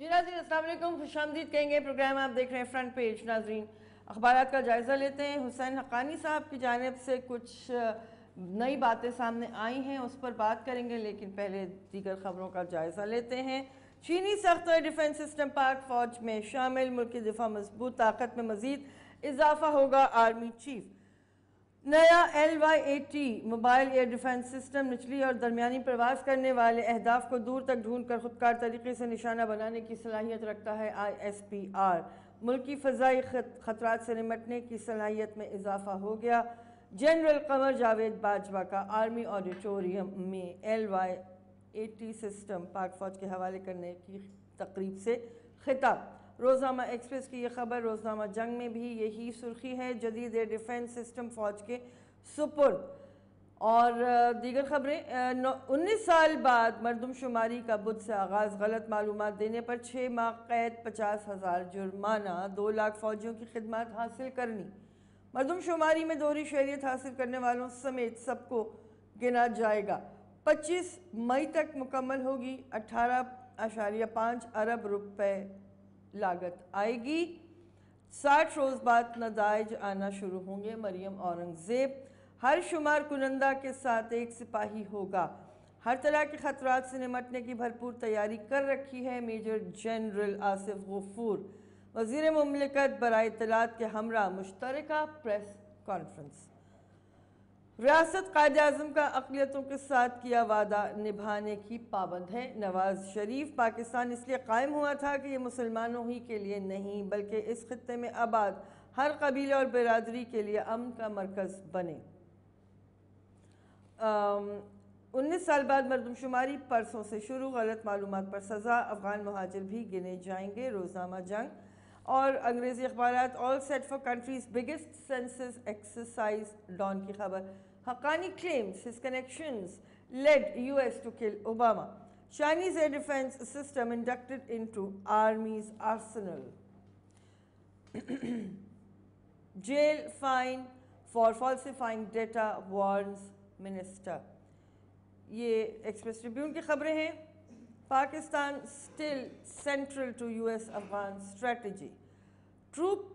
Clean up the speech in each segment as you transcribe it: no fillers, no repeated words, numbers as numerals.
जी नाज़रीन अस्सलाम वालेकुम, खुशामदीद कहेंगे। प्रोग्राम आप देख रहे हैं फ्रंट पेज। नाज़रीन अखबारात का जायज़ा लेते हैं। हुसैन हक्कानी साहब की जानिब से कुछ नई बातें सामने आई हैं, उस पर बात करेंगे, लेकिन पहले दीगर खबरों का जायज़ा लेते हैं। चीनी सख्त डिफेंस सिस्टम पाक फौज में शामिल, मुल्क की दिफा मजबूत, ताकत में मजीद इजाफा होगा। आर्मी चीफ नया LY-80 mobile air defence system निचली और दरमियानी प्रवास करने वाले अहदाफ को दूर तक ढूंढ कर खुदकार तरीके से निशाना बनाने की सलाहियत रखता है। ISPR मुल्क की फ़ज़ाई ख़तरात से निमटने की सलाहियत में इजाफा हो गया। जनरल कमर जावेद बाजवा का आर्मी ऑडिटोरियम में LY-80 सिस्टम पाक फ़ौज के हवाले करने की तकरीब से खिताब। रोज़नामा एक्सप्रेस की यह खबर, रोज़नामा जंग में भी यही सुर्खी है, जदीद एयर डिफेंस सिस्टम फ़ौज के सुपुर्द। और दीगर खबरें, 19 साल बाद मरदमशुमारी का बुध से आगाज़, गलत मालूमात देने पर 6 माह कैद, 50,000 जुर्माना, 2 लाख फ़ौजियों की खिदमत हासिल करनी। मरदमशुमारी में दोहरी शहरियत हासिल करने वालों समेत सबको गिना जाएगा। 25 मई तक मुकम्मल होगी। 18.5 अरब रुपए लागत आएगी। 60 रोज़ बाद नताइज आना शुरू होंगे। मरियम औरंगज़ेब हर शुमार कुनंदा के साथ एक सिपाही होगा। हर तरह के ख़तरात से निमटने की भरपूर तैयारी कर रखी है। मेजर जनरल आसिफ गफूर वज़ीर मुमलिकत बराए इत्तलात के हमरा मुश्तरका प्रेस कॉन्फ्रेंस। रियासत कायद-ए-आज़म का अक़लियतों के साथ किया वादा निभाने की पाबंद है। नवाज शरीफ पाकिस्तान इसलिए कायम हुआ था कि ये मुसलमानों ही के लिए नहीं बल्कि इस खित्ते में आबाद हर कबीले और बिरादरी के लिए अमन का मरकज़ बने। 19 साल बाद मरदमशुमारी परसों से शुरू, गलत मालूमात पर सज़ा, अफ़गान महाजिर भी गिने जाएंगे। रोज़नामा जंग और अंग्रेज़ी अखबारात, all set for country's biggest census exercise. Dawn की खबर, Haqqani claims his connections led US to kill Obama. Chinese air defense system inducted into Army's arsenal. Jail fine for falsifying data, warns minister. ये express Tribune की खबरें हैं। Pakistan still central to US Afghan strategy. Troop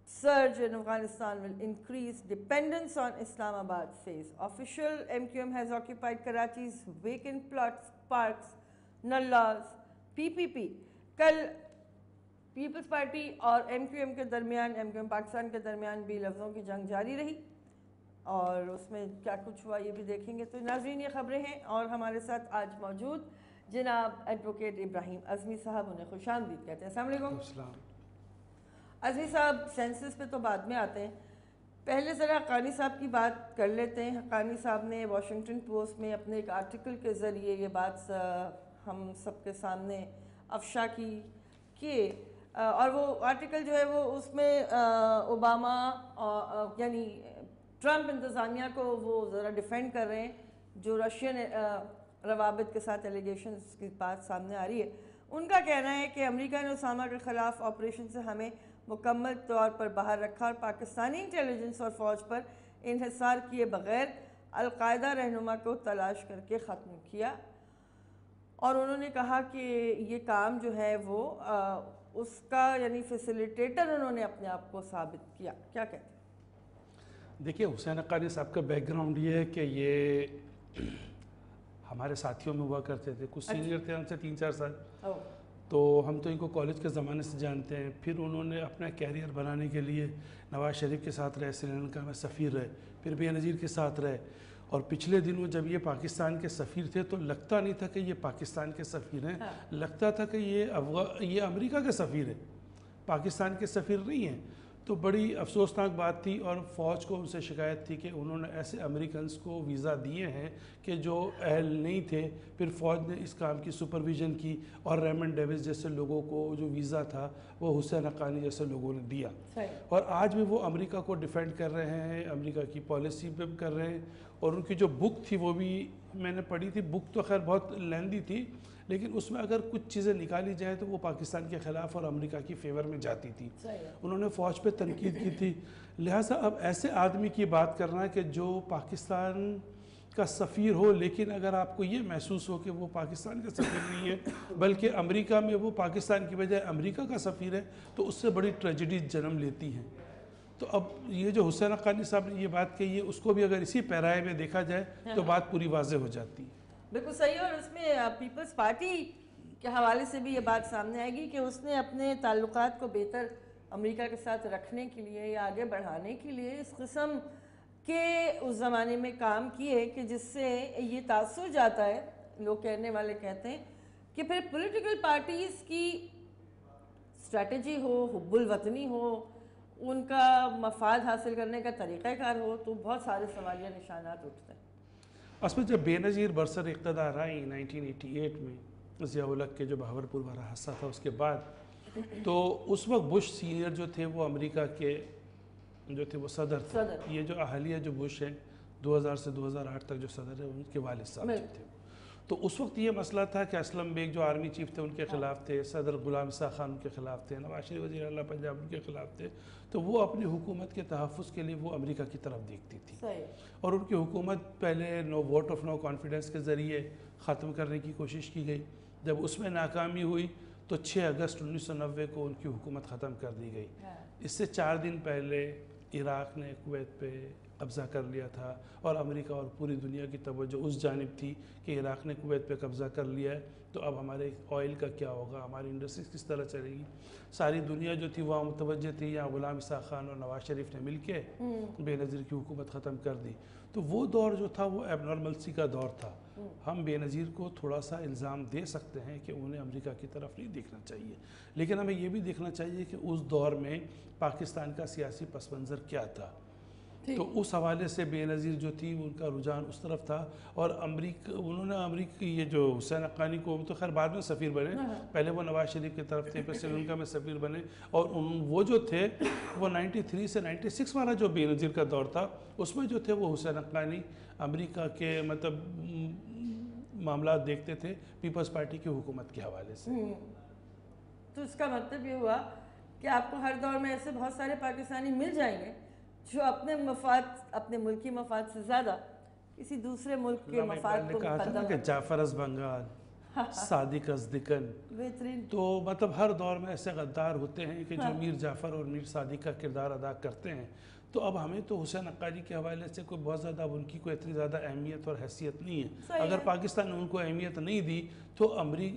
surge in Afghanistan will increase dependence on Islamabad, says official. MQM has occupied Karachi's vacant plots, parks, nallas. PPP कल peoples party और MQM के दरमियान, MQM Pakistan के दरमियान भी लफ्ज़ों की जंग जारी रही और उसमें क्या कुछ हुआ ये भी देखेंगे। तो नाज़रीन ये खबरें हैं और हमारे साथ आज मौजूद जनाब एडवोकेट इब्राहिम अज़मी साहब, उन्हें खुशामदीद कहते हैं। अस्सलाम वालेकुम। अज़मी साहब, सेंसस पे तो बाद में आते हैं, पहले ज़रा हक्कानी साहब की बात कर लेते हैं। हक्कानी साहब ने वाशिंगटन पोस्ट में अपने एक आर्टिकल के ज़रिए ये बात हम सबके सामने अफशा की और वो आर्टिकल जो है वो उसमें ओबामा यानी ट्रंप इंतज़ामिया को वो ज़रा डिफेंड कर रहे हैं, जो रशियन रवाबित के साथ एलिगेशंस की बात सामने आ रही है। उनका कहना है कि अमेरिका ने उसामा के ख़िलाफ़ ऑपरेशन से हमें मुकम्मल तौर पर बाहर रखा और पाकिस्तानी इंटेलिजेंस और फ़ौज पर इन्हिसार किए बग़ैर अलकायदा रहनुमा को तलाश करके ख़त्म किया। और उन्होंने कहा कि ये काम जो है वो उसका यानी फैसिलिटेटर उन्होंने अपने आप को साबित किया। क्या कहते हैं? देखिए, हुसैन हक्कानी साहब का बैकग्राउंड ये है कि ये हमारे साथियों में हुआ करते थे, कुछ सीनियर थे हमसे 3-4 साल। तो हम तो इनको कॉलेज के ज़माने से जानते हैं। फिर उन्होंने अपना कैरियर बनाने के लिए नवाज़ शरीफ के साथ रहे, श्रीलंका में सफ़ीर रहे, फिर बेनज़ीर के साथ रहे। और पिछले दिनों जब ये पाकिस्तान के सफ़ीर थे तो लगता नहीं था कि ये पाकिस्तान के सफ़ीर हैं। लगता था कि ये अमेरिका के सफ़ीर हैं, पाकिस्तान के सफ़ीर नहीं हैं। तो बड़ी अफसोसनाक बात थी और फ़ौज को उनसे शिकायत थी कि उन्होंने ऐसे अमेरिकन्स को वीज़ा दिए हैं कि जो अहल नहीं थे। फिर फ़ौज ने इस काम की सुपरविज़न की और रेमंड डेविस जैसे लोगों को जो वीज़ा था वो हुसैन हक्कानी जैसे लोगों ने दिया। और आज भी वो अमेरिका को डिफेंड कर रहे हैं, अमेरिका की पॉलिसी पे कर रहे हैं। और उनकी जो बुक थी वो भी मैंने पढ़ी थी। बुक तो खैर बहुत लेंदी थी, लेकिन उसमें अगर कुछ चीज़ें निकाली जाए तो वो पाकिस्तान के ख़िलाफ़ और अमेरिका की फेवर में जाती थी। उन्होंने फ़ौज पे तनकीद की थी। लिहाजा अब ऐसे आदमी की बात करना कि जो पाकिस्तान کا سفیر ہو، لیکن اگر آپ کو یہ محسوس ہو کہ وہ پاکستان کا سفیر نہیں ہے بلکہ امریکہ میں وہ پاکستان کی بجائے امریکہ کا سفیر ہے، تو اس سے بڑی ٹریجڈی جنم لیتی ہیں۔ تو اب یہ جو حسین حقانی صاحب نے یہ بات کہی ہے، اس کو بھی اگر اسی پیرائے میں دیکھا جائے تو بات پوری واضح ہو جاتی ہے۔ بالکل صحیح، اور اس میں پیپلز پارٹی کے حوالے سے بھی یہ بات سامنے آئے گی کہ اس نے اپنے تعلقات کو بہتر امریکہ کے ساتھ رکھنے کے لیے یا آگے بڑھانے کے لیے اس قسم کے اس زمانے میں کام کیے کہ جس سے یہ تاثر جاتا ہے، لوگ کہنے والے کہتے ہیں کہ پھر پولیٹیکل پارٹیز کی اسٹریٹجی ہو، حب الوطنی ہو، ان کا مفاد حاصل کرنے کا طریقہ کار ہو، تو بہت سارے سوالیہ نشانات اٹھتے ہیں۔ اس میں جب بے نظیر برسر اقتدار آئی 1988 میں ضیاء الحق کے جو بہاولپور والا حادثہ تھا اس کے بعد، تو اس وقت بش سینئر جو تھے وہ امریکہ کے جو تھے وہ صدر تھے۔ یہ جو احالیہ جو بش ہیں 2000 سے 2008 تک جو صدر ہے ان کے والد صاحب جو تھے، تو اس وقت یہ مسئلہ تھا کہ اسلم بیگ جو آرمی چیف تھے ان کے خلاف تھے، صدر غلام اسحاق خان ان کے خلاف تھے، نواز شریف وزیر اعلیٰ پنجاب ان کے خلاف تھے، تو وہ اپنی حکومت کے تحفظ کے لیے وہ امریکہ کی طرف دیکھتی تھی، اور ان کی حکومت پہلے ووٹ آف نو کانفیڈنس کے ذریعے ختم کرنے کی کوشش کی گئی۔ جب اس میں ناکامی ہوئی تو 6 اگست 1990 کو ان کی حکومت ختم کر دی گئی۔ اس سے 4 دن پہلے عراق نے کویت پہ قبضہ کر لیا تھا، اور امریکہ اور پوری دنیا کی توجہ اس جانب تھی کہ عراق نے کویت پہ قبضہ کر لیا ہے، تو اب ہمارے آئل کا کیا ہوگا، ہماری انڈسٹریز کس طرح چلے گی۔ ساری دنیا جو تھی وہاں متوجہ تھی، یہاں غلام اسحاق خان اور نواز شریف نے مل کے بے نظیر کی حکومت ختم کر دی۔ تو وہ دور جو تھا وہ ایب نارملسی کا دور تھا۔ ہم بے نظیر کو تھوڑا سا الزام دے سکتے ہیں کہ انہیں امریکہ کی طرف نہیں دیکھنا چاہیے، لیکن ہمیں یہ بھی دیکھنا چاہیے کہ اس دور میں پاکستان کا سیاسی پس منظر کیا تھا۔ تو اس حوالے سے بے نظیر جو تھی ان کا رجحان اس طرف تھا، اور انہوں نے امریکی یہ جو حسین حقانی کو تو خیر بعد میں سفیر بنے، پہلے وہ نواز شریف کی طرف تھے، پھر سری لنکا میں سفیر بنے، اور وہ جو تھے وہ 93 سے 96 والا جو بے نظیر کا دور تھا اس میں جو تھے وہ حسین حقانی امریکہ کے مطلب معاملات دیکھتے تھے پیپلز پارٹی کی حکومت کے حوالے سے۔ تو اس کا مطلب یہ ہوا کہ آپ کو ہر دور میں ایسے بہت سارے پاکستانی مل جائیں گے جو اپنے مفاد، اپنے ملکی مفاد سے زیادہ کسی دوسرے ملک کے مفاد کو کہا تھا نا کہ جعفر از بنگال، صادق از دکن، بہترین، تو مطلب ہر دور میں ایسے غدار ہوتے ہیں کہ جو میر جعفر اور میر صادق کا کردار ادا کرتے ہیں۔ تو اب ہمیں تو حسین حقانی کے حوالے سے کوئی بہت زیادہ ان کی کوئی اتنی زیادہ اہمیت اور حیثیت نہیں ہے۔ اگر پاکستان نے ان کو اہمیت نہیں دی تو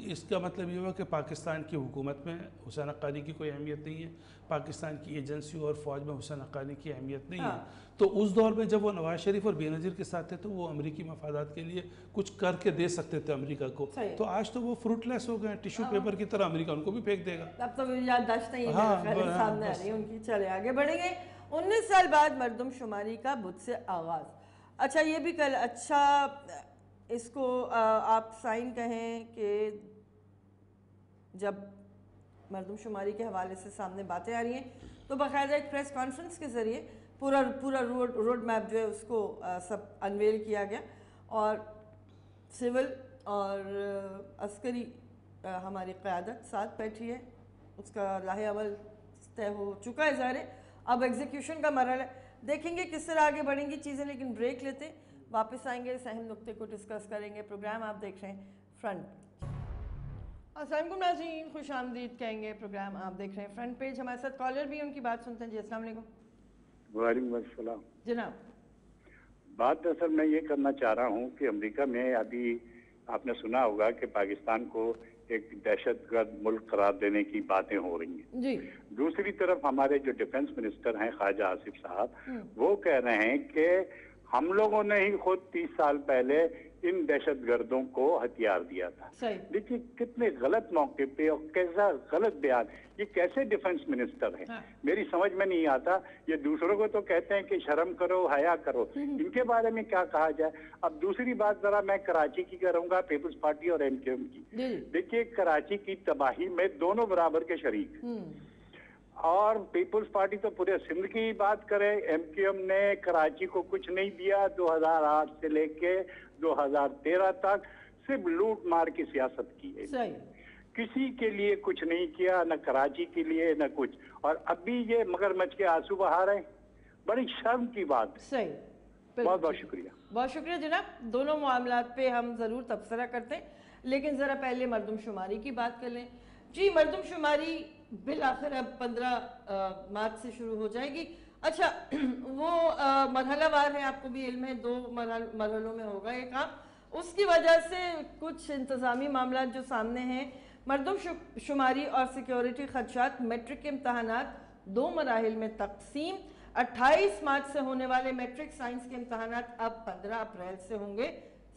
اس کا مطلب یہ ہوا کہ پاکستان کی حکومت میں حسین حقانی کی کوئی اہمیت نہیں ہے، پاکستان کی ایجنسیوں اور فوج میں حسین حقانی کی اہمیت نہیں ہے۔ تو اس دور میں جب وہ نواز شریف اور بے نظیر کے ساتھ تھے تو وہ امریکی مفادات کے لیے کچھ کر کے دے سکتے تھے امریکہ کو، تو آج تو وہ فروٹ لیس ہو گئے، ٹیشو پیپر کی طرح امریکہ ان کو بھی پھینک دے گا۔ اب تو یادداشت نہیں سامنے آ رہی ان کی۔ چلے آگے بڑھیں گے۔ 19 سال بعد مردم شماری کا بدھ سے آغاز۔ اچھا یہ بھی کل، اچھا اس کو آپ سائن کہیں کہ جب مردم شماری کے حوالے سے سامنے باتیں آ رہی ہیں تو باقاعدہ ایک پریس کانفرنس کے ذریعے پورا روڈ میپ جو ہے اس کو سب انویل کیا گیا، اور سول اور عسکری ہماری قیادت ساتھ بیٹھی ہے، اس کا لاہ عمل طے ہو چکا ہے ظاہر ہے، اب ایگزیکیوشن کا مرحلہ ہے۔ دیکھیں گے کس طرح آگے بڑھیں گی چیزیں، لیکن بریک لیتے ہیں، واپس آئیں گے، اس اہم نقطے کو ڈسکس کریں گے۔ پروگرام آپ دیکھ رہے ہیں فرنٹ پیج۔ السلام علیکم ناظرین، خوش آمدید کہیں گے، پروگرام آپ دیکھ رہے ہیں فرنٹ پیج۔ ہمارے ساتھ کالر بھی ان کی بات سنتے ہیں۔ جی السلام علیکم۔ وعلیکم السلام جناب، بات اصل میں یہ کرنا چاہ رہا ہوں کہ امریکہ میں ابھی آپ نے سنا ہوگا کہ پاکستان کو ایک دہشت گرد ملک قرار دینے کی باتیں ہو رہی ہیں جی، دوسری طرف ہمارے جو ڈیفنس منسٹر ہیں خواجہ آصف صاحب، وہ کہہ رہے ہیں کہ ہم لوگوں نے ہی خود 30 سال پہلے ان دہشت گردوں کو ہتھیار دیا تھا۔ دیکھیے کتنے غلط موقع پہ اور کیسا غلط بیان، یہ کیسے ڈیفنس منسٹر ہیں، میری سمجھ میں نہیں آتا۔ یہ دوسروں کو تو کہتے ہیں کہ شرم کرو، حیا کرو، ان کے بارے میں کیا کہا جائے۔ اب دوسری بات ذرا میں کراچی کی کروں گا، پیپلز پارٹی اور MKM کی۔ دیکھیے کراچی کی تباہی میں دونوں برابر کے شریک، اور پیپلز پارٹی تو پورے سندھ کی بات کرے، MKM نے کراچی کو کچھ نہیں دیا 2008 سے لے کے 2013 تک، صرف لوٹ مار کی سیاست کی ہے، کسی کے لیے کچھ نہیں کیا، نہ کراچی کے لیے نہ کچھ، اور ابھی یہ مگرمچھ کے آنسو بہا رہے ہیں، بڑی شرم کی بات ہے۔ بہت بہت شکریہ۔ बहुत शुक्रिया जनाब, दोनों मामलात पे हम ज़रूर तबसरा करते हैं, लेकिन ज़रा पहले मरदमशुमारी की बात कर लें। जी, मरदमशुमारी बिल आखिर अब 15 मार्च से शुरू हो जाएगी। अच्छा, वो मरहलावार है, आपको भी इल्म है, 2 मरहलों में होगा ये काम। उसकी वजह से कुछ इंतज़ामी मामला जो सामने हैं, मरदमशुमारी और सिक्योरिटी खदशात, मैट्रिक के इम्तहानात 2 मराहिल में तकसीम। 28 मार्च से होने वाले मैट्रिक साइंस के इम्तहानात अब 15 अप्रैल से होंगे।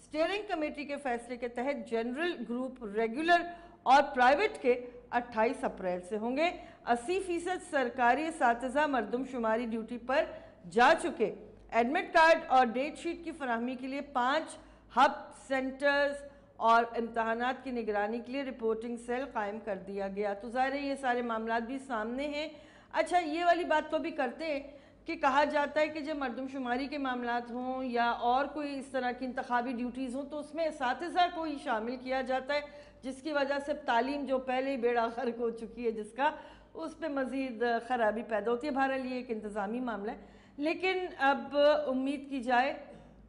स्टीयरिंग कमेटी के फैसले के तहत जनरल ग्रुप, रेगुलर और प्राइवेट के 28 अप्रैल से होंगे। 80% सरकारी असातिज़ा मरदमशुमारी ड्यूटी पर जा चुके। एडमिट कार्ड और डेट शीट की फराहमी के लिए 5 हब सेंटर्स और इम्तहानात की निगरानी के लिए रिपोर्टिंग सेल कायम कर दिया गया। तो ज़ाहिर है ये सारे मामलात भी सामने हैं। अच्छा, ये वाली बात तो भी करते हैं कि कहा जाता है कि जब मरदमशुमारी के मामलात हों या और कोई इस तरह की इंतखाबी ड्यूटीज़ हों तो उसमें असातिज़ा को ही शामिल किया जाता है, जिसकी वजह से तालीम जो पहले ही बेड़ा गर्क हो चुकी है जिसका, उस पर मज़ीद ख़राबी पैदा होती है। बहरहाल ये एक इंतज़ामी मामला है, लेकिन अब उम्मीद की जाए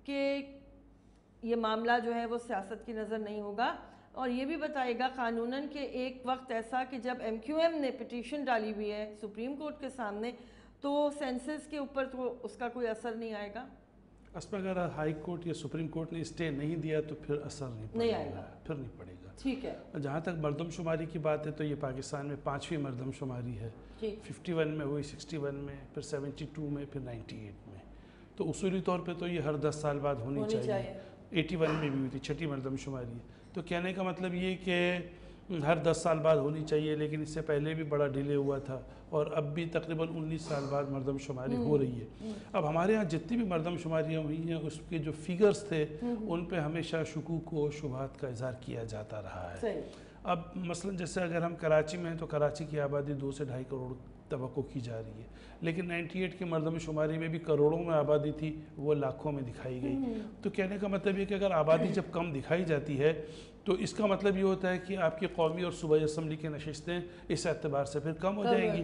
कि ये मामला जो है वो सियासत की नज़र नहीं होगा और ये भी बताएगा कानूनन कि एक वक्त ऐसा कि जब MQM ने पिटीशन डाली हुई है सुप्रीम कोर्ट के सामने, तो सेंसस के ऊपर तो उसका कोई असर नहीं आएगा। असल में अगर हाई कोर्ट या सुप्रीम कोर्ट ने स्टे नहीं दिया तो फिर असर नहीं आएगा, फिर नहीं पड़ेगा। ठीक है। जहाँ तक मरदमशुमारी की बात है तो ये पाकिस्तान में 5वीं मरदमशुमारी है। 51 में हुई, 61 में, फिर 72 में, फिर 98 में। तो उसूली तौर पे तो ये हर 10 साल बाद होनी चाहिए। 81 में भी हुई थी, 6ठी मरदमशुमारी है। तो कहने का मतलब ये कि हर 10 साल बाद होनी चाहिए, लेकिन इससे पहले भी बड़ा डिले हुआ था और अब भी तकरीबन 19 साल बाद मरदमशुमारी हो रही है। अब हमारे यहाँ जितनी भी मरदमशुमारियाँ हुई हैं उसके जो फिगर्स थे उन पे हमेशा शुकूक व शुबहात का इजहार किया जाता रहा है। अब मसलन जैसे अगर हम कराची में हैं तो कराची की आबादी 2 से 2.5 करोड़ तवक्को की जा रही है, लेकिन 98 की मरदमशुमारी में भी करोड़ों में आबादी थी, वो लाखों में दिखाई गई। तो कहने का मतलब ये कि अगर आबादी जब कम दिखाई जाती है तो इसका मतलब ये होता है कि आपकी कौमी और सूबाई असम्बली की नशिस्तें इस एतबार से फिर कम हो जाएंगी।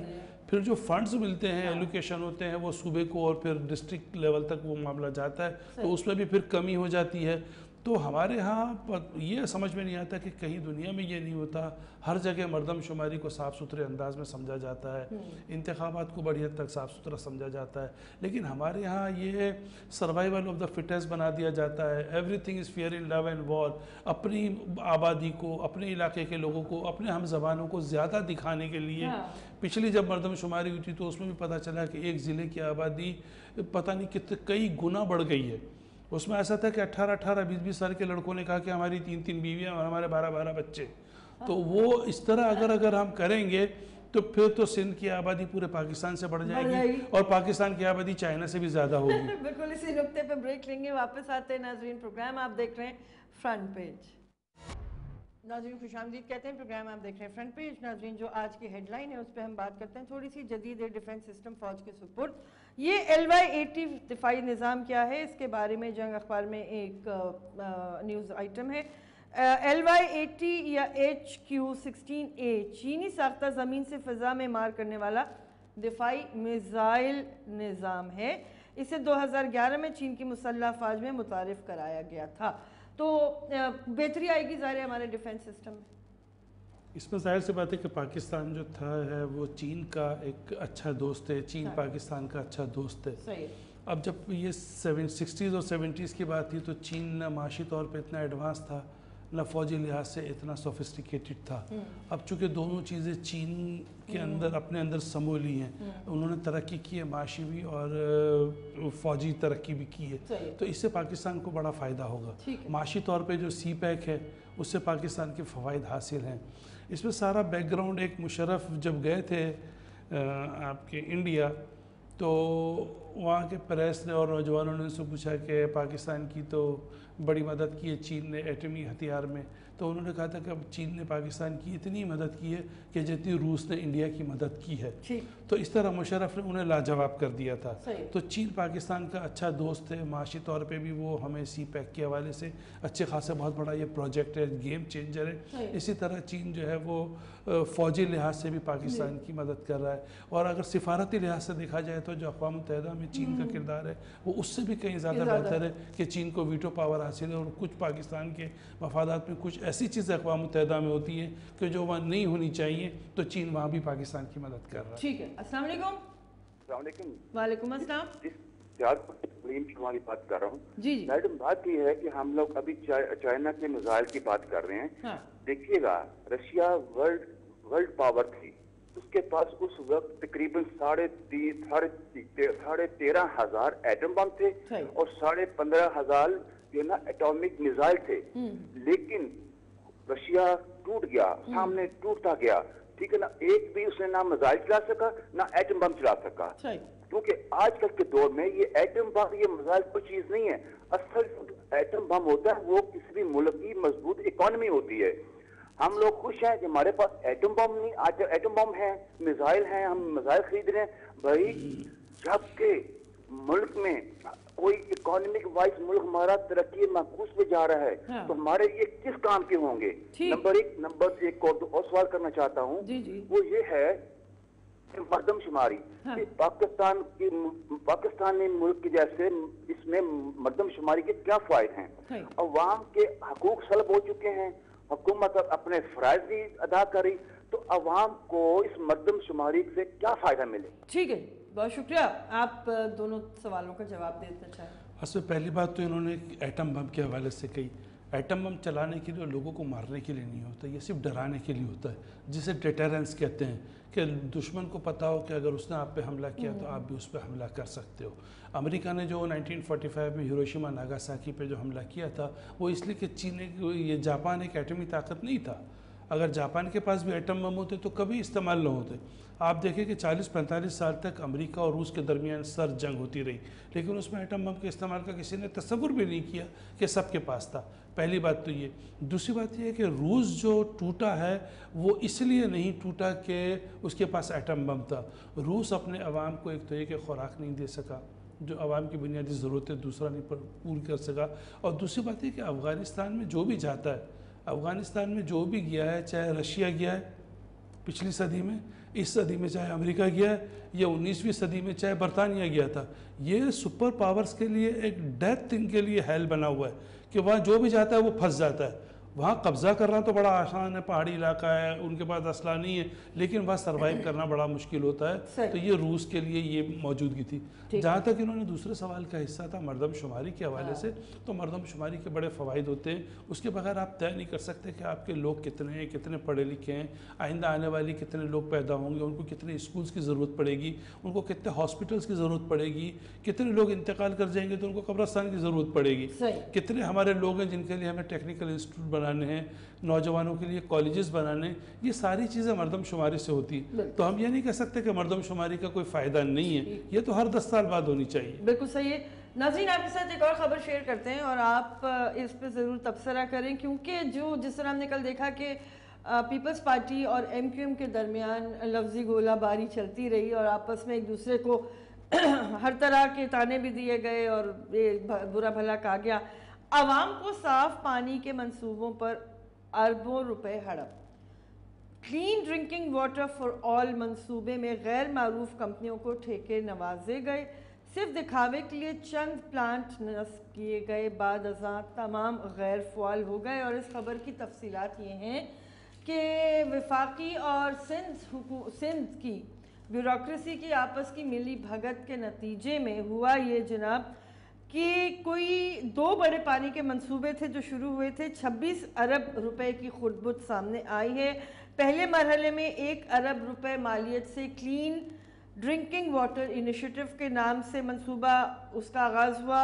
फिर जो फंड्स मिलते हैं, एलोकेशन होते हैं, वो सूबे को और फिर डिस्ट्रिक्ट लेवल तक वो मामला जाता है, तो उसमें भी फिर कमी हो जाती है। तो हमारे यहाँ ये समझ में नहीं आता कि कहीं दुनिया में ये नहीं होता। हर जगह मरदमशुमारी को साफ़ सुथरे अंदाज में समझा जाता है, इंतखाबात को बड़ी हद तक साफ़ सुथरा समझा जाता है, लेकिन हमारे यहाँ ये सर्वाइवल ऑफ द फिटेस्ट बना दिया जाता है। Everything is fair in love and war. अपनी आबादी को, अपने इलाके के लोगों को, अपने हम ज़बानों को ज़्यादा दिखाने के लिए पिछली जब मरदमशुमारी हुई थी तो उसमें भी पता चला कि एक ज़िले की आबादी पता नहीं कितने कई गुना बढ़ गई है। उसमें ऐसा था कि 18-18, 20-20 साल के लड़कों ने कहा कि हमारी 3-3 बीवियाँ और हमारे 12-12 बच्चे। तो वो इस तरह अगर हम करेंगे तो फिर तो सिंध की आबादी पूरे पाकिस्तान से बढ़ जाएगी और पाकिस्तान की आबादी चाइना से भी ज़्यादा होगी। बिल्कुल, इसी नुक्ते पे ब्रेक लेंगे, वापस आते हैं। नाज़रीन, प्रोग्राम आप देख रहे हैं फ्रंट पेज। नाज़रीन, खुशामदीद कहते हैं, प्रोग्राम आप देख रहे हैं फ्रंट पेज। नाज़रीन, जो आज की हेडलाइन है उस पर हम बात करते हैं। थोड़ी सी जदीद डिफेंस सिस्टम फ़ौज के सुपुर्द। ये LY-80 दिफाई निज़ाम क्या है, इसके बारे में जंग अखबार में एक न्यूज़ आइटम है। LY-80 या HQ-16A चीनी साख्ता ज़मीन से फ़ज़ा में मार करने वाला दिफाई मिज़ाइल निज़ाम है। इसे 2011 में चीन की मुसल्लह फ़ौज में मुतारिफ़ कराया गया था। तो बेहतरी आएगी ज़ाहिर हमारे डिफेंस सिस्टम में। इसमें जाहिर सी बात है कि पाकिस्तान जो था है वो चीन का एक अच्छा दोस्त है, चीन पाकिस्तान का अच्छा दोस्त है। सही। अब जब ये 60s और 70s की बात थी तो चीन न माशी तौर पे इतना एडवांस था, न फ़ौजी लिहाज से इतना सोफिस्टिकेटेड था। अब चूँकि दोनों चीज़ें चीन के अंदर अपने अंदर समो ली हैं, उन्होंने तरक्की की है, माशी भी और फ़ौजी तरक्की भी की है, तो इससे पाकिस्तान को बड़ा फ़ायदा होगा। माशी तौर पे जो CPEC है उससे पाकिस्तान के फ़वाइद हासिल हैं। इसमें सारा बैकग्राउंड एक मुशर्रफ जब गए थे आपके इंडिया, तो वहाँ के प्रेस ने और नौजवानों ने उनसे पूछा कि पाकिस्तान की तो बड़ी मदद की है चीन ने एटमी हथियार में, तो उन्होंने कहा था कि अब चीन ने पाकिस्तान की इतनी मदद की है कि जितनी रूस ने इंडिया की मदद की है। तो इस तरह मुशर्रफ ने उन्हें लाजवाब कर दिया था। तो चीन पाकिस्तान का अच्छा दोस्त है, माशी तौर पे भी वो हमें सी पैक के हवाले से अच्छे खासा बहुत बड़ा ये प्रोजेक्ट है, गेम चेंजर है। इसी तरह चीन जो है वो फ़ौजी लिहाज से भी पाकिस्तान की मदद कर रहा है, और अगर सिफारती लिहाज से देखा जाए तो जो अक़वाम मुत्तहिदा में चीन का किरदार है वो उससे भी कहीं ज़्यादा बेहतर है कि चीन को वीटो पावर हासिल है, और कुछ पाकिस्तान के मफादात में कुछ ऐसी चीज़ें अक़वाम मुत्तहिदा में होती हैं कि जो वहाँ नहीं होनी चाहिए, तो चीन वहाँ भी पाकिस्तान की मदद कर रहा है। ठीक है, अस्सलाम वालेकुम। वालेकुम अस्सलाम। की बात कर रहा हूँ जी। मैडम, बात ये है कि हम लोग अभी चाइना के मिसाइल की बात कर रहे हैं। हाँ। देखिएगा, रशिया वर्ल्ड पावर थी, उसके पास उस वक्त तकरीबन 13,500 एटम बम थे और 15,500 जो ना एटॉमिक मिसाइल थे। लेकिन रशिया टूट गया, सामने टूटता गया, ठीक है ना। एक भी उसने ना मिसाइल चला सका ना एटम बम चला सका, क्योंकि आजकल के दौर में ये एटम बम, ये मिसाइल कोई चीज नहीं है। असल एटम बम होता है वो किसी भी मुल्क की मजबूत इकोनॉमी होती है। हम लोग खुश हैं कि हमारे पास एटम बम नहीं, आज एटम बम है, मिसाइल हैं, हम मिसाइल खरीद रहे हैं। भाई, जबकि मुल्क में कोई इकोनॉमिक वाइज मुल्क हमारा तरक्की माकूस पे जा रहा है, तो हमारे ये किस काम के होंगे? नंबर एक और सवाल करना चाहता हूँ, वो ये है मर्दमशुमारी। पाकिस्तानी मुल्क के जैसे इसमें मर्दमशुमारी के क्या फायदे हैं? अवाम के हकूक सल्ब हो चुके हैं, हुकूमत अपने फराइज भी अदा करी, तो अवाम को इस मर्दमशुमारी से क्या फायदा मिले? ठीक है, बहुत शुक्रिया। आप दोनों सवालों का जवाब देना चाहें। सबसे पहली बात तो इन्होंने एटम बम के हवाले से कही, एटम बम चलाने के लिए लोगों को मारने के लिए नहीं होता, ये सिर्फ डराने के लिए होता है, जिसे डिटरेंस कहते हैं कि दुश्मन को पता हो कि अगर उसने आप पे हमला किया तो आप भी उस पर हमला कर सकते हो। अमेरिका ने जो 1945 में हिरोशिमा नागासाकी पे जो हमला किया था वो इसलिए कि चीन ये जापान एक एटमी ताकत नहीं था। अगर जापान के पास भी एटम बम होते तो कभी इस्तेमाल न होते। आप देखें कि 40-45 साल तक अमेरिका और रूस के दरमियान सर जंग होती रही, लेकिन उसमें एटम बम के इस्तेमाल का किसी ने तसव्वुर भी नहीं किया कि सबके पास था। पहली बात तो ये। दूसरी बात ये है कि रूस जो टूटा है वो इसलिए नहीं टूटा कि उसके पास एटम बम था। रूस अपने अवाम को एक तो ये कि खुराक नहीं दे सका, जो अवाम की बुनियादी ज़रूरतें दूसरा नहीं पूरी कर सका, और दूसरी बात ये कि अफ़गानिस्तान में जो भी जाता है, अफ़गानिस्तान में जो भी गया है, चाहे रशिया गया है पिछली सदी में, इस सदी में चाहे अमेरिका गया है, या 19वीं सदी में चाहे बरतानिया गया था, ये सुपर पावर्स के लिए एक डेथ इनके लिए हेल बना हुआ है कि वहाँ जो भी जाता है वो फंस जाता है। वहाँ कब्ज़ा करना तो बड़ा आसान है, पहाड़ी इलाका है, उनके पास असला नहीं है, लेकिन वहाँ सर्वाइव करना बड़ा मुश्किल होता है। तो ये रूस के लिए ये मौजूदगी थी। जहाँ तक इन्होंने दूसरे सवाल का हिस्सा था मर्दमशुमारी के हवाले से, तो मर्दमशुमारी के बड़े फ़वाइद होते हैं। उसके बगैर आप तय नहीं कर सकते कि आपके लोग कितने हैं, कितने पढ़े लिखे हैं, आइंदा आने वाली कितने लोग पैदा होंगे, उनको कितने स्कूल्स की ज़रूरत पड़ेगी, उनको कितने हॉस्पिटल्स की ज़रूरत पड़ेगी, कितने लोग इंतकाल कर जाएंगे तो उनको कब्रस्तान की ज़रूरत पड़ेगी, कितने हमारे लोग हैं जिनके लिए हमें टेक्निकल इंस्टीट्यूट बनाने हैं, नौजवानों के लिए कॉलेजेस बनाने, ये सारी चीज़ें मर्दमशुमारी से होती हैं। तो हम ये नहीं कह सकते कि मर्दमशुमारी का कोई फ़ायदा नहीं है, ये तो हर 10 साल बाद होनी चाहिए। बिल्कुल सही है। नाज़रीन, आपके साथ एक और ख़बर शेयर करते हैं और आप इस पे ज़रूर तबसरा करें, क्योंकि जिस तरह हमने कल देखा कि पीपल्स पार्टी और MQM के दरमियान लफ्ज़ी गोलाबारी चलती रही और आपस में एक दूसरे को हर तरह के ताने भी दिए गए और ये बुरा भला कहा गया। आवाम को साफ पानी के मंसूबों पर अरबों रुपए हड़प। Clean drinking water for all मंसूबे में गैर मारूफ कंपनियों को ठेके नवाजे गए। सिर्फ दिखावे के लिए चंद प्लांट नस्ब किए गए, बाद अज़ां तमाम गैर फ़ाल हो गए। और इस खबर की तफसीलात ये हैं कि वफाकी और सिंध की ब्यूरोक्रेसी की आपस की मिली भगत के नतीजे में हुआ ये जनाब कि कोई 2 बड़े पानी के मंसूबे थे जो शुरू हुए थे। 26 अरब रुपए की खुर्दबुद सामने आई है। पहले मरहले में 1 अरब रुपए मालियत से क्लीन ड्रिंकिंग वाटर इनिशिएटिव के नाम से मंसूबा उसका आगाज़ हुआ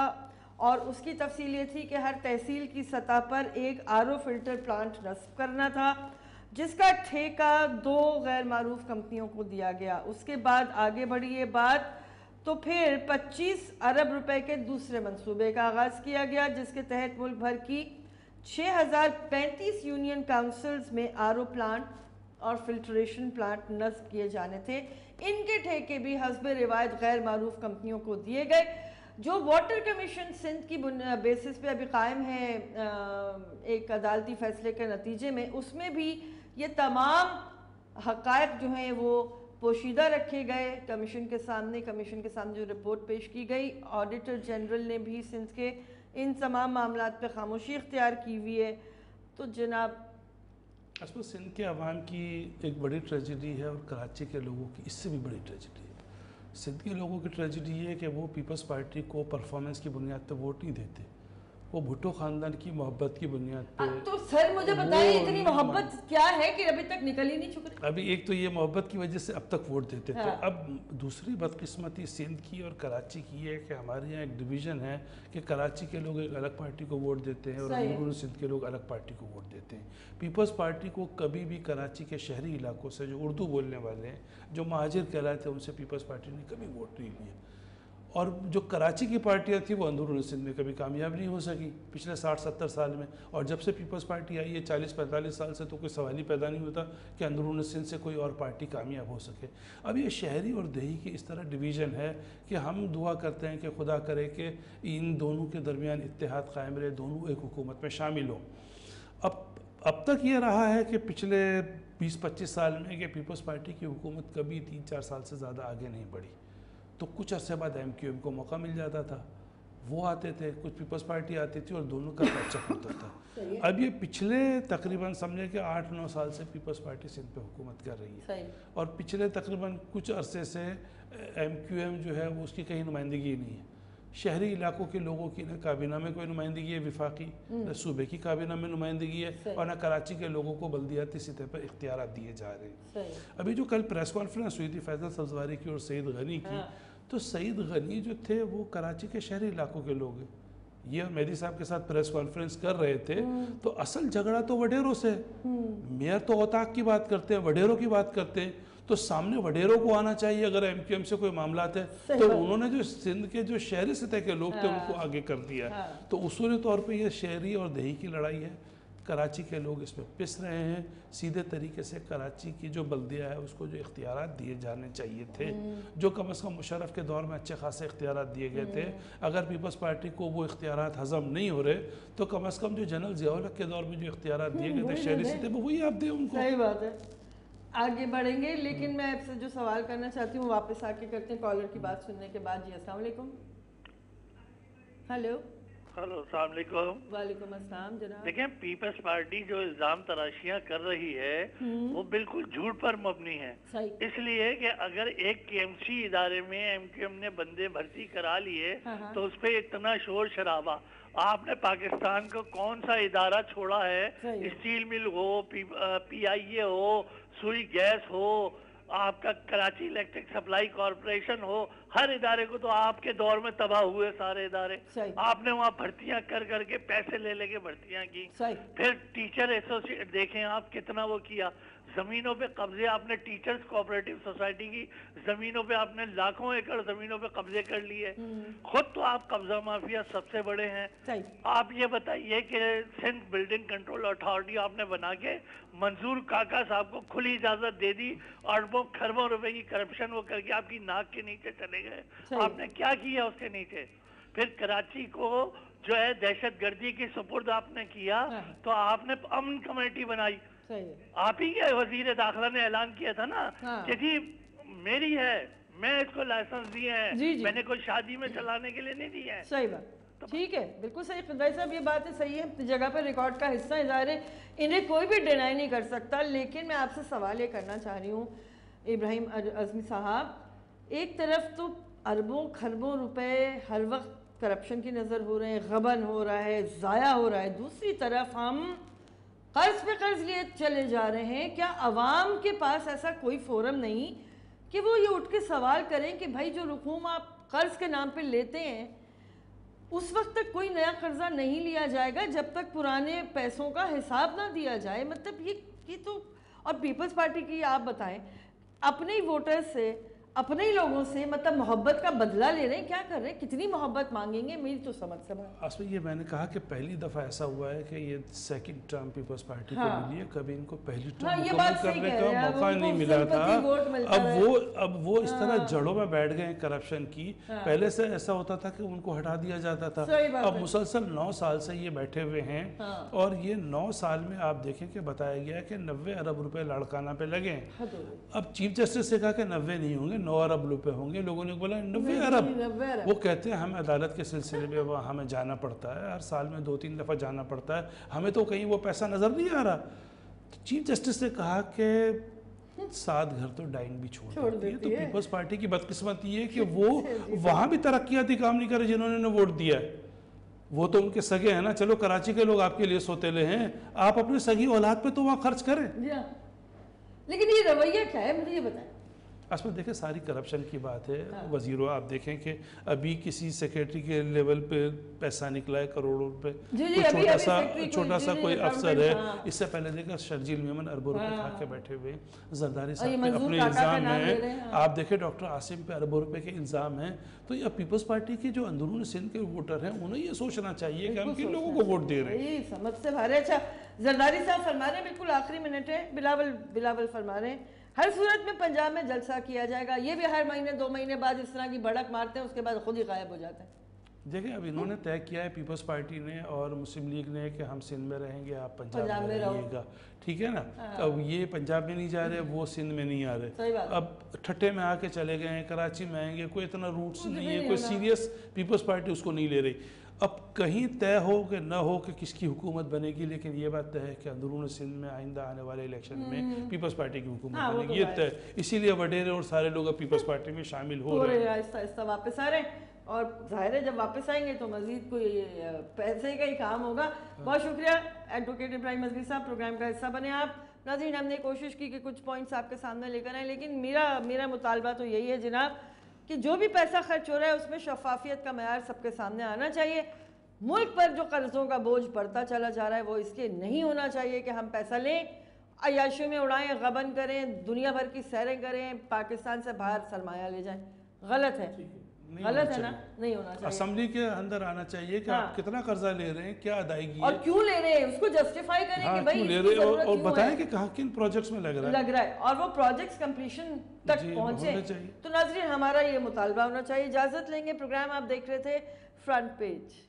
और उसकी तफसील ये थी कि हर तहसील की सतह पर एक RO फिल्टर प्लांट नस्ब करना था, जिसका ठेका 2 गैर मारूफ कंपनियों को दिया गया। उसके बाद आगे बढ़ी ये बात तो फिर 25 अरब रुपए के दूसरे मंसूबे का आगाज़ किया गया, जिसके तहत मुल्क भर की 6035 यूनियन काउंसिल्स में आरओ प्लांट और फिल्ट्रेशन प्लांट नस्ब किए जाने थे। इनके ठेके भी हस्ब रिवायत गैर मारूफ कंपनियों को दिए गए। जो वाटर कमीशन सिंध की बेसिस पे अभी कायम है एक अदालती फैसले के नतीजे में, उसमें भी ये तमाम हक़ाइक़ जो हैं वो पोशीदा रखे गए कमीशन के सामने जो रिपोर्ट पेश की गई। ऑडिटर जनरल ने भी सिंध के इन तमाम मामलात पे खामोशी इख्तियार की हुई है। तो जनाब सिंध के अवाम की एक बड़ी ट्रेजिडी है और कराची के लोगों की इससे भी बड़ी ट्रेजिडी है। सिंध के लोगों की ट्रेजिडी ये है कि वो पीपल्स पार्टी को परफॉर्मेंस की बुनियाद पर वोट नहीं देते, वो भुट्टो ख़ानदान की मोहब्बत की बुनियाद पे। तो सर मुझे बताइए इतनी मोहब्बत क्या है कि अभी तक निकल ही नहीं चुकी? अभी एक तो ये मोहब्बत की वजह से अब तक वोट देते थे। अब दूसरी बदकिस्मती सिंध की और कराची की है कि हमारे यहाँ एक डिवीज़न है कि कराची के लोग एक अलग पार्टी को वोट देते हैं और अंदरून सिंध के लोग अलग पार्टी को वोट देते हैं। पीपल्स पार्टी को कभी भी कराची के शहरी इलाकों से जो उर्दू बोलने वाले हैं, जो महाजिर कहलाते हैं, उनसे पीपल्स पार्टी ने कभी वोट नहीं लिया। और जो कराची की पार्टियां थी वो अंदरून सिंध में कभी कामयाब नहीं हो सकी पिछले 60-70 साल में। और जब से पीपल्स पार्टी आई है 40-45 साल से, तो कोई सवाल ही पैदा नहीं होता कि अंदरून सिंध से कोई और पार्टी कामयाब हो सके। अब ये शहरी और देही की इस तरह डिवीज़न है कि हम दुआ करते हैं कि खुदा करे कि इन दोनों के दरमियान इत्तेहाद कायम रहे, दोनों एक हुकूमत में शामिल हों। अब तक ये रहा है कि पिछले 20-25 साल में कि पीपल्स पार्टी की हुकूमत कभी 3-4 साल से ज़्यादा आगे नहीं बढ़ी। तो कुछ अरसे बाद MQM को मौका मिल जाता था, वो आते थे, कुछ पीपल्स पार्टी आती थी और दोनों का पैचअप होता था। अब ये पिछले तकरीबन समझे कि 8-9 साल से पीपल्स पार्टी सिंध पे हुकूमत कर रही है और पिछले तकरीबन कुछ अरसे से MQM जो है वो उसकी कहीं नुमाइंदगी नहीं है। शहरी इलाकों के लोगों की न काबीना में कोई नुमाइंदगी है विफाकी, न सूबे की काबीना में नुमाइंदगी है और न कराची के लोगों को बल्दियाती सतह पर इख्तियार दिए जा रहे हैं। अभी जो कल प्रेस कॉन्फ्रेंस हुई थी फैसल सब्जवारी की और सईद गनी की, तो सईद गनी जो थे वो कराची के शहरी इलाकों के लोग हैं। ये मेहदी साहब के साथ प्रेस कॉन्फ्रेंस कर रहे थे, तो असल झगड़ा तो वडेरों से। मेयर तो औताक की बात करते हैं, वडेरों की बात करते हैं, तो सामने वडेरों को आना चाहिए अगर MQM से कोई मामला है। तो उन्होंने जो सिंध के जो शहरी सतह के लोग थे उनको आगे कर दिया। तो उसूली तौर पे ये शहरी और देही की लड़ाई है। कराची के लोग इसमें पिस रहे हैं। सीधे तरीके से कराची की जो बल्दिया है उसको जो इख्तियारात दिए जाने चाहिए थे, जो कम अज़ कम मुशर्रफ के दौर में अच्छे खासे इख्तियारात दिए गए थे, अगर पीपल्स पार्टी को वो इख्तियारात हज़म नहीं हो रहे तो कम अज़ कम जो जनरल ज़िया-उल हक़ के दौर में जो इख्तियारात दिए गए थे शहरी सतह पर, वही आप दें उनको। सही बात है। आगे बढ़ेंगे, लेकिन मैं आपसे जो सवाल करना चाहती हूँ वापस आके करते हैं कॉलर की बात सुनने के बाद। जी अस्सलाम वालेकुम। हेलो अस्सलाम वालेकुम। वालेकुम अस्सलाम जनाब। देखिए, पीपल्स पार्टी जो इल्जाम तराशियां कर रही है वो बिल्कुल झूठ पर मबनी है। इसलिए कि अगर एक KMC इदारे में MQM ने बंदे भर्ती करा लिए तो उस पर इतना शोर शराबा। आपने पाकिस्तान को कौन सा इदारा छोड़ा है? स्टील मिल हो, PIA हो, सुई गैस हो, आपका कराची इलेक्ट्रिक सप्लाई कॉर्पोरेशन हो, हर इदारे को तो आपके दौर में तबाह हुए सारे इदारे। आपने वहाँ भर्तियां कर करके पैसे ले लेके भर्तियां की। फिर टीचर एसोसिएट देखें आप कितना वो किया। जमीनों पे कब्जे आपने टीचर्स कोऑपरेटिव सोसाइटी की जमीनों पे आपने लाखों एकड़ जमीनों पे कब्जे कर लिए। खुद तो आप कब्जा माफिया सबसे बड़े हैं। आप ये बताइए कि सिंध बिल्डिंग कंट्रोल अथॉरिटी आपने बना के मंजूर काका साहब को खुली इजाजत दे दी, अरबों खरबों रुपए की करप्शन वो करके आपकी नाक के नीचे चले गए। आपने क्या किया उसके नीचे? फिर कराची को जो है दहशत गर्दी की सुपुर्द आपने किया, तो आपने अमन कमेटी बनाई। आप ही के वजीर दाखिला ने ऐलान किया था ना कि जी मेरी है, मैं इसको लाइसेंस दिए हैं, मैंने कोई शादी में चलाने के लिए नहीं दिए हैं। सही बात, ठीक है, बिल्कुल सही खुदाई साहब, ये बात है, सही है, अपनी जगह पर रिकॉर्ड का हिस्सा इदारे, इन्हें कोई भी डिनाई नहीं कर सकता। लेकिन मैं आपसे सवाल ये करना चाह रही हूँ इब्राहिम अज़मी साहब, एक तरफ तो अरबों खरबों रुपए हर वक्त करप्शन की नज़र हो रहे हैं, गबन हो रहा है, ज़ाया हो रहा है, दूसरी तरफ हम कर्ज पे कर्ज लिए चले जा रहे हैं। क्या अवाम के पास ऐसा कोई फोरम नहीं कि वो ये उठ के सवाल करें कि भाई जो रकूम आप कर्ज के नाम पे लेते हैं उस वक्त तक कोई नया कर्जा नहीं लिया जाएगा जब तक पुराने पैसों का हिसाब ना दिया जाए? मतलब ये तो, और पीपल्स पार्टी की आप बताएं, अपने ही वोटर्स से अपने ही लोगों से मतलब मोहब्बत का बदला ले रहे हैं, क्या कर रहे हैं, कितनी मोहब्बत मांगेंगे, मेरी तो समझ से बाहर। असल ये मैंने कहा कि पहली दफ़ा ऐसा हुआ है कि ये सेकंड टर्म पीपल्स पार्टी को मिली है, कभी इनको पहली टर्म हुकूमत करने का मौका नहीं मिला था। अब वो इस तरह जड़ों में बैठ गए करप्शन की। पहले से ऐसा होता था कि उनको हटा दिया जाता था, अब मुसलसल 9 साल से ये बैठे हुए हैं और ये 9 साल में आप देखें कि बताया गया है कि 90 अरब रुपए लाड़काना पे लगे। अब चीफ जस्टिस से कहा कि 90 नहीं होंगे, 9 अरब रुपए होंगे, लोगों ने बोला 90 अरब। वो कहते हैं हमें अदालत के सिलसिले में वहाँ हमें जाना पड़ता है, हर साल में 2-3 दफ़ा जाना पड़ता है, हमें तो कहीं वो पैसा नज़र नहीं आ रहा। तो चीफ जस्टिस ने कहा कि 7 घर तो डाइन भी छोड़ देती है। तो पीपल्स पार्टी की बदकिस्मती है कि वो वहाँ भी तरक्याती काम नहीं करे जिन्होंने वोट दिया है। वो तो उनके सगे हैं ना, चलो कराची के लोग आपके लिए सोतेले हैं, आप अपने सगी औलाद पे तो वहाँ खर्च करें। लेकिन ये रवैया क्या है, मुझे ये बताएं। असल में देखें सारी करप्शन की बात है। वजीरों आप देखें कि अभी किसी सेक्रेटरी के लेवल पे पैसा निकला है करोड़ों रुपए, छोटा सा कोई अफसर है, इससे पहले देखा शर्जील मेमन अरबों रुपए खा के बैठे हुए, जरदारी साहब पे अपने इल्ज़ाम हैं, आप देखें डॉक्टर आसिम पे अरबों रुपए के इल्ज़ाम हैं। तो ये पीपल्स पार्टी के जो अंदरून सिंध के वोटर हैं उन्हें ये सोचना चाहिए कि हम किन लोगों को वोट दे रहे हैं। समझ से बाहर है। अच्छा जरदारी साहब फरमा रहे हैं, बिल्कुल आखिरी मिनट है, बिलावल फरमा रहे हैं हर सूरत में पंजाब में जलसा किया जाएगा, ये भी हर महीने 2 महीने बाद इस तरह की भड़क मारते हैं, उसके बाद खुद ही गायब हो जाते हैं। देखिए अब इन्होंने तय किया है पीपल्स पार्टी ने और मुस्लिम लीग ने कि हम सिंध में रहेंगे, आप पंजाब में रहिएगा, ठीक है ना। अब ये पंजाब में नहीं जा रहे, वो सिंध में नहीं आ रहे, अब ठट्ठे में आके चले गए हैं, कराची में आएंगे, कोई इतना रूट्स नहीं है, कोई सीरियस पीपल्स पार्टी उसको नहीं ले रही। अब कहीं तय हो कि न हो कि किसकी हुकूमत बनेगी, लेकिन ये बात तय है कि अंदरून सिंध में आइंदा आने वाले इलेक्शन में पीपल्स पार्टी की हुकूमत बनेगी, ये तय। इसीलिए वडेरे और सारे लोग अब पीपल्स पार्टी में शामिल हो रहे हैं, आहिस्ता आहिस्ता वापस आ रहे हैं। और जाहिर है जब वापस आएंगे तो मजीद कोई पैसे का ही काम होगा। बहुत शुक्रिया एडवोकेट इब्राहिम मजहरी साहब, प्रोग्राम का हिस्सा बने आप। नाज़रीन हमने कोशिश की कि कुछ पॉइंट्स आपके सामने लेकर आए, लेकिन मेरा मुतालबा तो यही है जनाब कि जो भी पैसा खर्च हो रहा है उसमें शफाफियत का मयार सबके सामने आना चाहिए। मुल्क पर जो कर्ज़ों का बोझ बढ़ता चला जा रहा है वो इसलिए नहीं होना चाहिए कि हम पैसा लें, अय्याशियों में उड़ाएं, गबन करें, दुनिया भर की सैरें करें, पाकिस्तान से बाहर सरमाया ले जाएं। गलत है, गलत है ना, नहीं होना चाहिए। असेंबली के अंदर आना चाहिए कि आप कितना कर्जा ले रहे हैं, क्या अदायगी और क्यों ले रहे हैं, उसको जस्टिफाई करें कि भाई ले रहे हैं और बताएं कि कहाँ किन प्रोजेक्ट्स में लग रहा है और वो प्रोजेक्ट्स कंप्लीशन तक पहुंचे। तो नाज़रीन हमारा ये मुतालबा होना चाहिए। इजाजत लेंगे, प्रोग्राम आप देख रहे थे फ्रंट पेज।